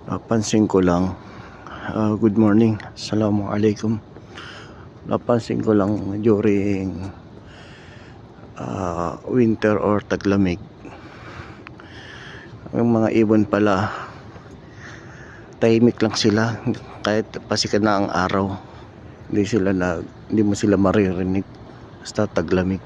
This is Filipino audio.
Napansin ko lang, good morning, assalamualaikum. Napansin ko lang during winter or taglamig, ang mga ibon pala tahimik lang sila kahit pasikat na ang araw. Hindi mo sila maririnig basta taglamig.